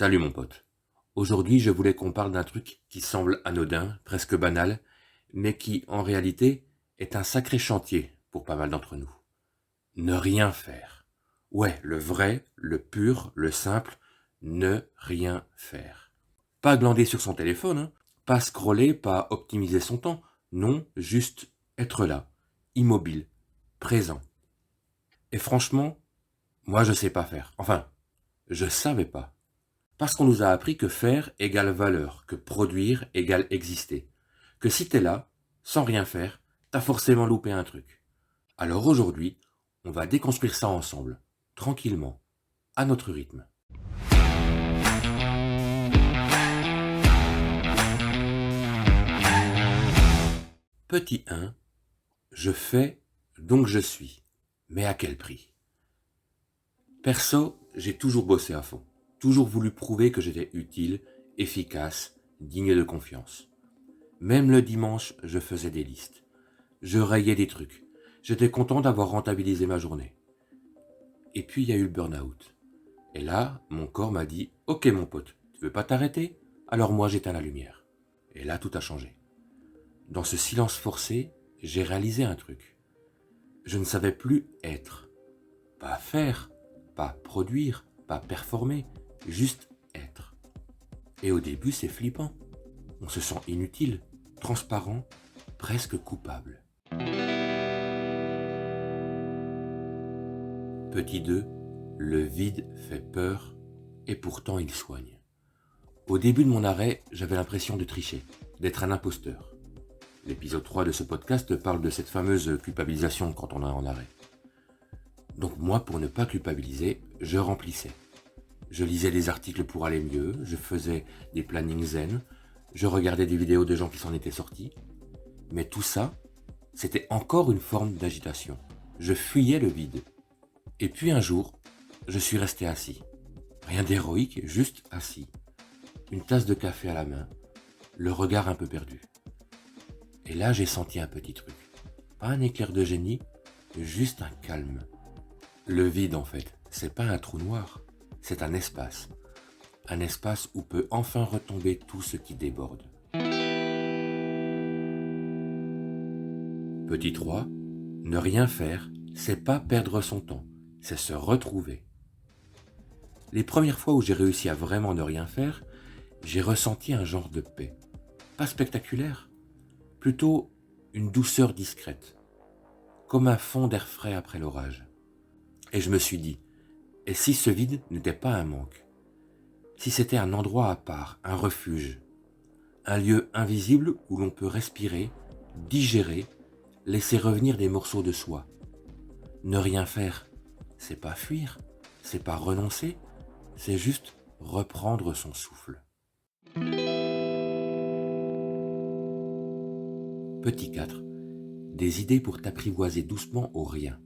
Salut mon pote. Aujourd'hui, je voulais qu'on parle d'un truc qui semble anodin, presque banal, mais qui, en réalité, est un sacré chantier pour pas mal d'entre nous. Ne rien faire. Ouais, le vrai, le pur, le simple, ne rien faire. Pas glander sur son téléphone, hein, pas scroller, pas optimiser son temps. Non, juste être là, immobile, présent. Et franchement, moi je sais pas faire. Enfin, je savais pas. Parce qu'on nous a appris que faire égale valeur, que produire égale exister. Que si t'es là, sans rien faire, t'as forcément loupé un truc. Alors aujourd'hui, on va déconstruire ça ensemble, tranquillement, à notre rythme. Petit 1, je fais, donc je suis. Mais à quel prix? Perso, j'ai toujours bossé à fond. Toujours voulu prouver que j'étais utile, efficace, digne de confiance. Même le dimanche, je faisais des listes. Je rayais des trucs. J'étais content d'avoir rentabilisé ma journée. Et puis il y a eu le burn-out. Et là, mon corps m'a dit « Ok mon pote, tu veux pas t'arrêter? Alors moi j'éteins la lumière. » Et là tout a changé. Dans ce silence forcé, j'ai réalisé un truc. Je ne savais plus être. Pas faire, pas produire, pas performer, juste être. Et au début c'est flippant. On se sent inutile, transparent, presque coupable. Petit 2, le vide fait peur et pourtant il soigne. Au début de mon arrêt, j'avais l'impression de tricher, d'être un imposteur. L'épisode 3 de ce podcast parle de cette fameuse culpabilisation quand on est en arrêt. Donc moi, pour ne pas culpabiliser, je remplissais. Je lisais des articles pour aller mieux, je faisais des plannings zen, je regardais des vidéos de gens qui s'en étaient sortis. Mais tout ça, c'était encore une forme d'agitation. Je fuyais le vide. Et puis un jour, je suis resté assis. Rien d'héroïque, juste assis. Une tasse de café à la main, le regard un peu perdu. Et là, j'ai senti un petit truc. Pas un éclair de génie, juste un calme. Le vide, en fait, c'est pas un trou noir, c'est un espace. Un espace où peut enfin retomber tout ce qui déborde. Petit 3, ne rien faire, c'est pas perdre son temps, c'est se retrouver. Les premières fois où j'ai réussi à vraiment ne rien faire, j'ai ressenti un genre de paix. Pas spectaculaire, plutôt une douceur discrète, comme un fond d'air frais après l'orage. Et je me suis dit, et si ce vide n'était pas un manque? Si c'était un endroit à part, un refuge, un lieu invisible où l'on peut respirer, digérer, laisser revenir des morceaux de soi. Ne rien faire, c'est pas fuir, c'est pas renoncer, c'est juste reprendre son souffle. Petit 4. Des idées pour t'apprivoiser doucement au rien.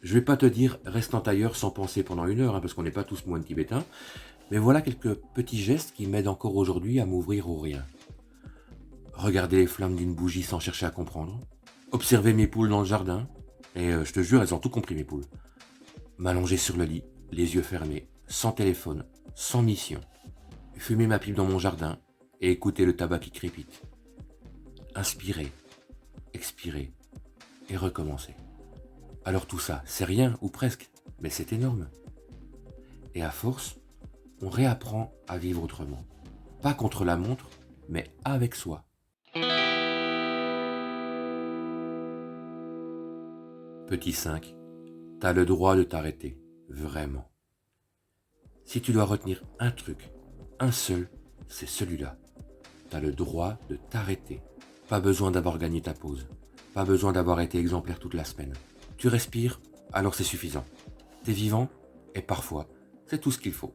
Je vais pas te dire reste en tailleur sans penser pendant 1 heure, parce qu'on n'est pas tous moines tibétains, mais voilà quelques petits gestes qui m'aident encore aujourd'hui à m'ouvrir au rien. Regarder les flammes d'une bougie sans chercher à comprendre. Observer mes poules dans le jardin, et je te jure, elles ont tout compris mes poules. M'allonger sur le lit, les yeux fermés, sans téléphone, sans mission. Fumer ma pipe dans mon jardin et écouter le tabac qui crépite. Inspirer, expirer et recommencer. Alors tout ça, c'est rien ou presque, mais c'est énorme. Et à force, on réapprend à vivre autrement. Pas contre la montre, mais avec soi. Petit 5, t'as le droit de t'arrêter, vraiment. Si tu dois retenir un truc, un seul, c'est celui-là. T'as le droit de t'arrêter. Pas besoin d'avoir gagné ta pause. Pas besoin d'avoir été exemplaire toute la semaine. Tu respires, alors c'est suffisant. T'es vivant, et parfois, c'est tout ce qu'il faut.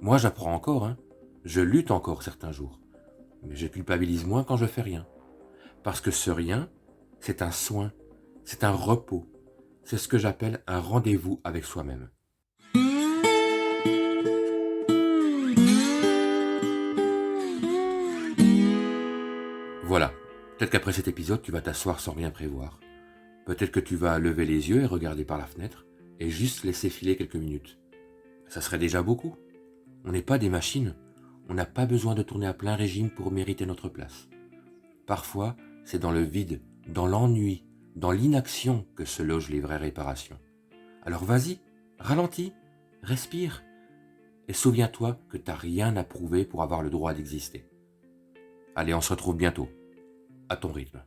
Moi, j'apprends encore, hein. Je lutte encore certains jours. Mais je culpabilise moins quand je fais rien. Parce que ce rien, c'est un soin, c'est un repos. C'est ce que j'appelle un rendez-vous avec soi-même. Voilà. Peut-être qu'après cet épisode, tu vas t'asseoir sans rien prévoir. Peut-être que tu vas lever les yeux et regarder par la fenêtre et juste laisser filer quelques minutes. Ça serait déjà beaucoup. On n'est pas des machines, on n'a pas besoin de tourner à plein régime pour mériter notre place. Parfois, c'est dans le vide, dans l'ennui, dans l'inaction que se logent les vraies réparations. Alors vas-y, ralentis, respire, et souviens-toi que t'as rien à prouver pour avoir le droit d'exister. Allez, on se retrouve bientôt, à ton rythme.